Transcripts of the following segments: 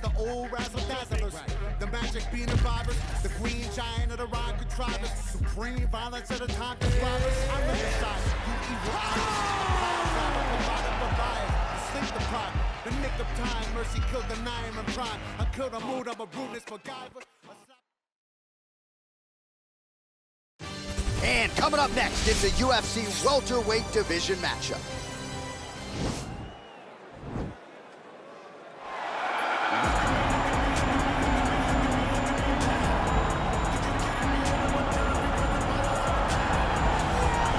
the old razzle-dazzlers. The magic being a virus, the green giant of the rhyme contrivers. Supreme violence at the time to robbers. I'm the side, you evil eyes. Sleep the pot, the nick of time. Mercy killed the nine and prime. I killed a mood, I'm a rudeness for God. And coming up next, it's a UFC welterweight division matchup.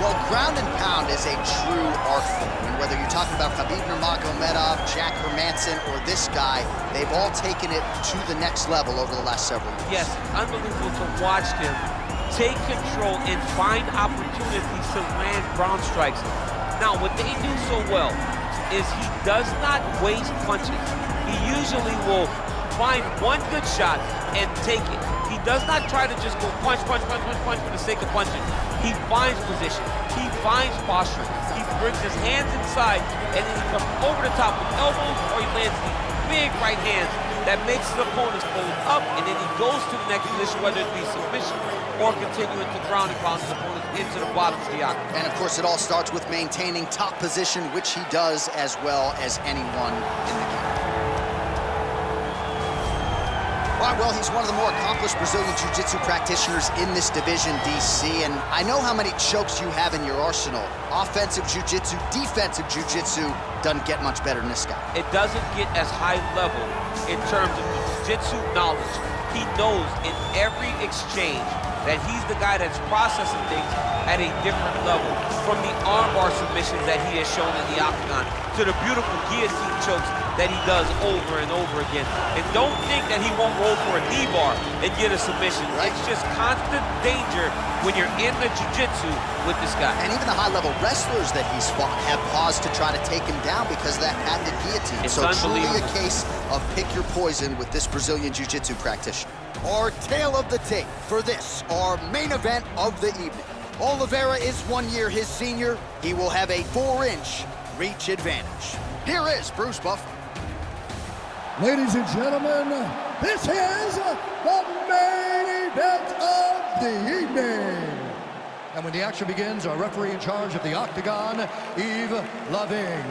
Well, ground and pound is a true art form. And whether you're talking about Khabib Nurmagomedov, Jack Hermanson, or this guy, they've all taken it to the next level over the last several years. Yes, unbelievable to watch them take control and find opportunities to land ground strikes. Now, what they do so well is he does not waste punches. He usually will find one good shot and take it. He does not try to just go punch, punch, punch, punch, punch for the sake of punching. He finds position. He finds posture. He brings his hands inside, and then he comes over the top with elbows, or he lands these big right hands that makes his opponents fold up, and then he goes to the next position, whether it be submission or continuing to ground and pound his opponents into the bottom of the octagon. And of course, it all starts with maintaining top position, which he does as well as anyone in the game. All right, well, he's one of the more accomplished Brazilian Jiu-Jitsu practitioners in this division, DC, and I know how many chokes you have in your arsenal. Offensive Jiu-Jitsu, defensive Jiu-Jitsu doesn't get much better than this guy. It doesn't get as high level in terms of Jiu-Jitsu knowledge. He knows in every exchange that he's the guy that's processing things at a different level, from the armbar submissions that he has shown in the octagon to the beautiful guillotine chokes that he does over and over again. And don't think that he won't roll for a knee bar and get a submission. Right. It's just constant danger when you're in the jiu-jitsu with this guy. And even the high-level wrestlers that he's fought have paused to try to take him down because of that patented guillotine. It's so truly a case of pick your poison with this Brazilian jiu-jitsu practitioner. Our tale of the tape for this, our main event of the evening. Oliveira is 1 year his senior. He will have a 4-inch reach advantage. Here is Bruce Buffer. Ladies and gentlemen, this is the main event of the evening. And when the action begins, our referee in charge of the octagon, Yves Loving.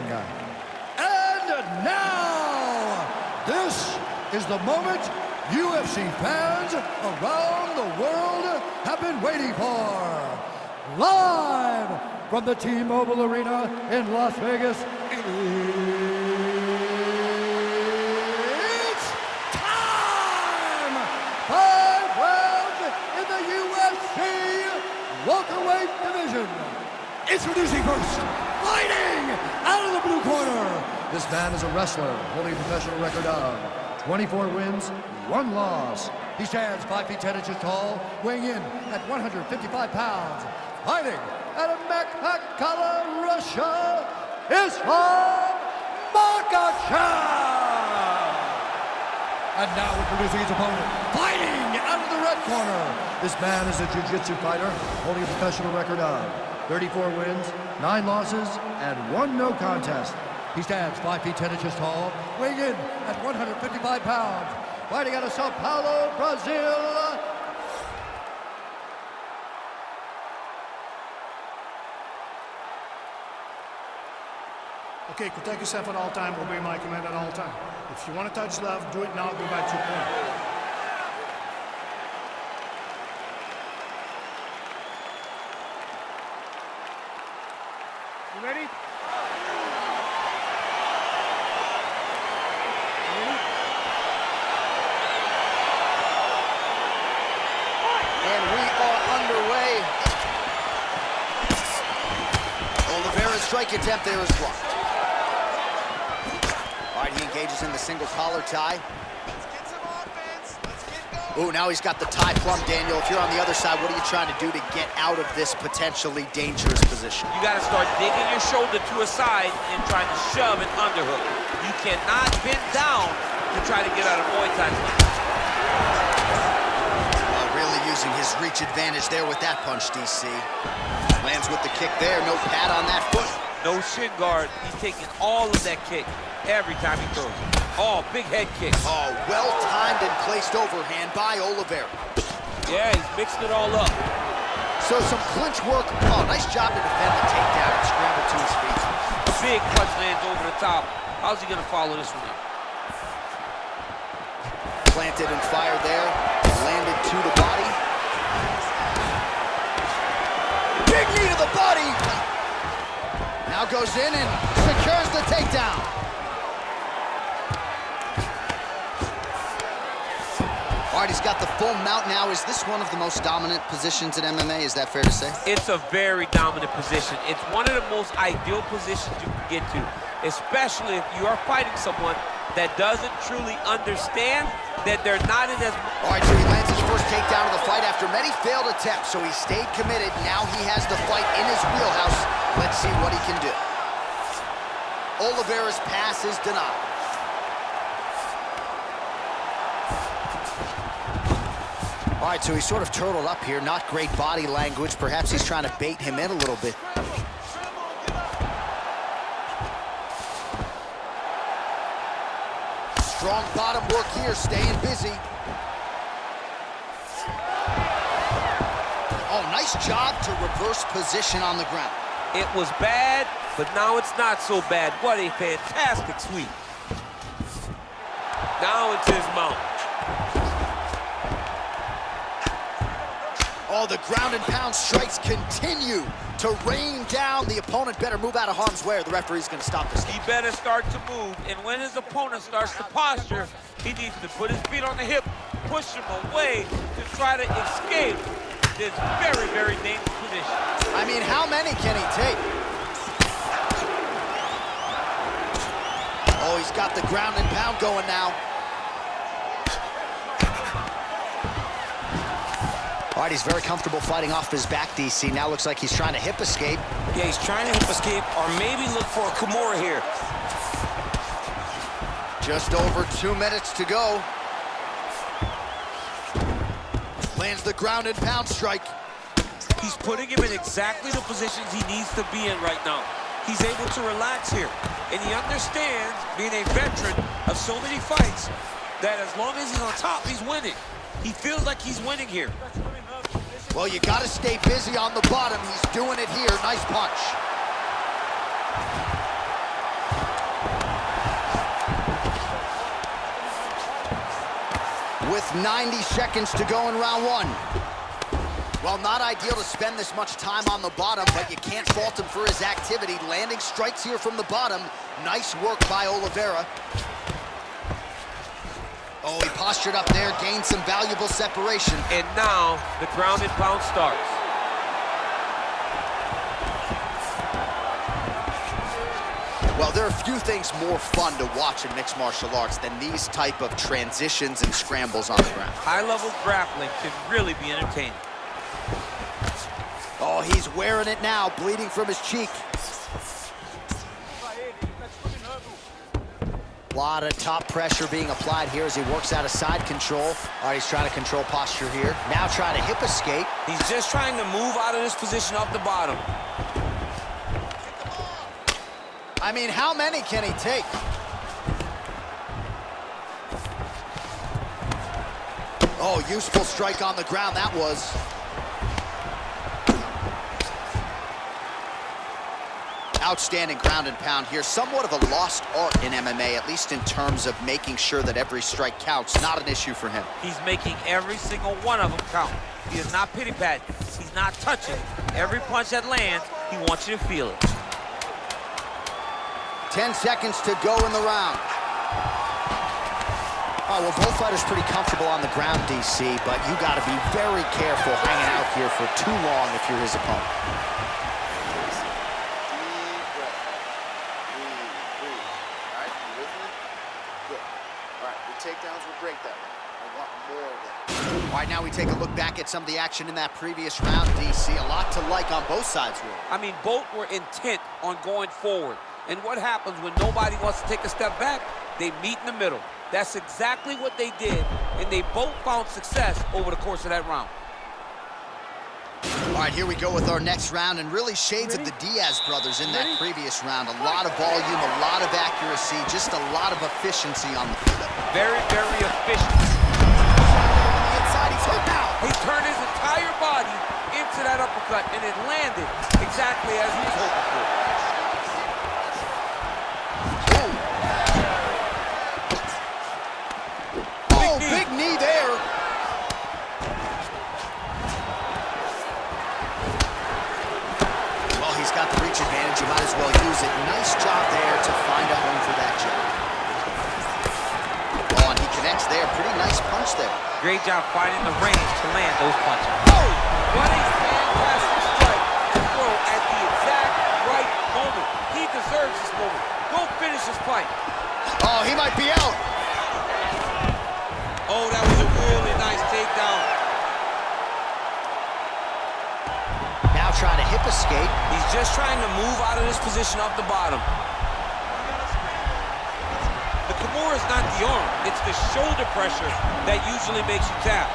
And now, this is the moment UFC fans around the world have been waiting for. Live from the T-Mobile Arena in Las Vegas, it's time! 5 rounds in the UFC welterweight division. Introducing first, fighting out of the blue corner. This man is a wrestler holding a professional record of 24 wins, 1 loss. He stands 5 feet 10 inches tall, weighing in at 155 pounds. Fighting out of Makhachev, Russia, IslamMakhachev. And now introducing his opponent, fighting out of the red corner. This man is a jiu-jitsu fighter, holding a professional record of 34 wins, 9 losses, and 1 no contest. He stands 5 feet 10 inches tall, weighing in at 155 pounds. Fighting out of Sao Paulo, Brazil. Okay, protect yourself at all times, obey my command at all times. If you want to touch left, do it now, go back to your point. You ready? And we are underway. Oliveira's strike attempt there is blocked. All right, he engages in the single collar tie. Let's get some offense. Let's get going. Ooh, now he's got the tie plumb, Daniel. If you're on the other side, what are you trying to do to get out of this potentially dangerous position? You got to start digging your shoulder to a side and trying to shove an underhook. You cannot bend down to try to get out of Muay Thai. Really using his reach advantage there with that punch, DC. Lands with the kick there, no pad on that foot. No shin guard. He's taking all of that kick every time he throws it. Oh, big head kick. Oh, well-timed and placed overhand by Oliveira. Yeah, he's mixed it all up. So some clinch work. Oh, nice job to defend the takedown and scramble to his feet. Big punch lands over the top. How's he gonna follow this one up? Planted and fired there. Landed to the body. Big knee to the body. Now goes in and secures the takedown. All right, he's got the full mount now. Is this one of the most dominant positions in MMA? Is that fair to say? It's a very dominant position. It's one of the most ideal positions you can get to, especially if you are fighting someone that doesn't truly understand that they're not in as... All right, so he lands his first takedown of the fight after many failed attempts, so he stayed committed. Now he has the fight in his wheelhouse. Let's see what he can do. Oliveira's pass is denied. All right, so he's sort of turtled up here. Not great body language. Perhaps he's trying to bait him in a little bit. Strong bottom work here, staying busy. Oh, nice job to reverse position on the ground. It was bad, but now it's not so bad. What a fantastic sweep. Now it's his mount. Oh, the ground and pound strikes continue to rain down. The opponent better move out of harm's way or the referee's going to stop this. He better start to move, and when his opponent starts to posture, he needs to put his feet on the hip, push him away to try to escape this very, very dangerous position. I mean, how many can he take? Oh, he's got the ground and pound going now. All right, he's very comfortable fighting off his back, DC. Now looks like he's trying to hip escape. Yeah, he's trying to hip escape or maybe look for a Kimura here. Just over 2 minutes to go. Lands the ground and pound strike. He's putting him in exactly the positions he needs to be in right now. He's able to relax here, and he understands, being a veteran of so many fights, that as long as he's on top, he's winning. He feels like he's winning here. Well, you got to stay busy on the bottom. He's doing it here. Nice punch. With 90 seconds to go in round one. Well, not ideal to spend this much time on the bottom, but you can't fault him for his activity. Landing strikes here from the bottom. Nice work by Oliveira. Oh, he postured up there, gained some valuable separation. And now the ground and pound starts. Well, there are few things more fun to watch in mixed martial arts than these type of transitions and scrambles on the ground. High-level grappling can really be entertaining. Oh, he's wearing it now, bleeding from his cheek. A lot of top pressure being applied here as he works out of side control. All right, he's trying to control posture here. Now trying to hip escape. He's just trying to move out of this position off the bottom. I mean, how many can he take? Oh, useful strike on the ground, that was. Outstanding ground and pound here. Somewhat of a lost art in MMA, at least in terms of making sure that every strike counts. Not an issue for him. He's making every single one of them count. He is not pity-patting. He's not touching. Every punch that lands, he wants you to feel it. 10 seconds to go in the round. Oh, well, both fighters pretty comfortable on the ground, DC, but you got to be very careful hanging out here for too long if you're his opponent. Takedowns were great that round. I want more of that. All right, now we take a look back at some of the action in that previous round, DC. A lot to like on both sides, really. I mean, both were intent on going forward. And what happens when nobody wants to take a step back? They meet in the middle. That's exactly what they did, and they both found success over the course of that round. All right, here we go with our next round, and really shades of the Diaz brothers in that previous round. A lot of volume, a lot of accuracy, just a lot of efficiency on the field. Very, very efficient. Inside, he's hit now. He turned his entire body into that uppercut, and it landed exactly as he was hoping for. Oh, big knee there. Well, he's got the reach advantage. You might as well use it. Nice job there to find a home for that jab. Oh, and he connects there. Pretty nice punch there. Great job finding the range to land those punches. Oh, what a fantastic strike to throw at the exact right moment. He deserves this moment. Go finish this fight. Oh, he might be out. Oh, that was a really nice takedown. Now trying to hip escape. He's just trying to move out of this position off the bottom. The Kimura is not the arm. It's the shoulder pressure that usually makes you tap.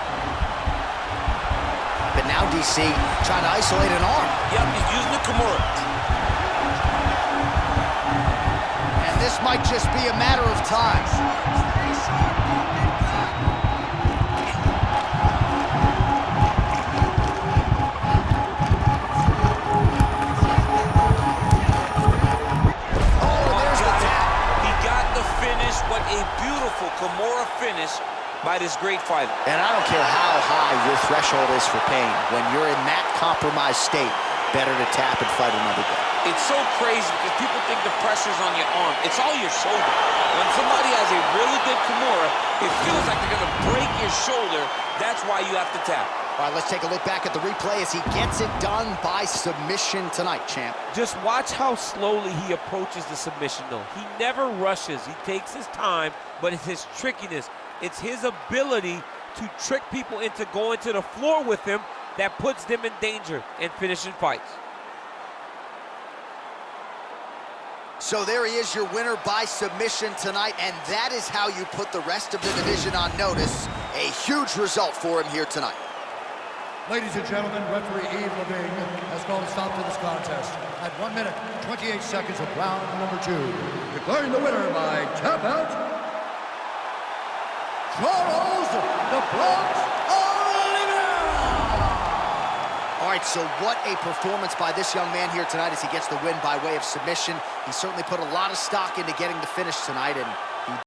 But now DC trying to isolate an arm. Yep, he's using the Kimura. And this might just be a matter of time. What a beautiful Kimura finish by this great fighter. And I don't care how high your threshold is for pain. When you're in that compromised state, better to tap and fight another day. It's so crazy because people think the pressure's on your arm. It's all your shoulder. When somebody has a really good Kimura, it feels like they're going to break your shoulder. That's why you have to tap. All right, let's take a look back at the replay as he gets it done by submission tonight, champ. Just watch how slowly he approaches the submission, though. He never rushes. He takes his time, but it's his trickiness. It's his ability to trick people into going to the floor with him that puts them in danger and finishing fights. So there he is, your winner by submission tonight, and that is how you put the rest of the division on notice. A huge result for him here tonight. Ladies and gentlemen, referee Yves Levine has called a stop to this contest at 1 minute, 28 seconds of round number 2. Declaring the winner by tap out, Charles the Bronx Oliveira! All right, so what a performance by this young man here tonight as he gets the win by way of submission. He certainly put a lot of stock into getting the finish tonight, and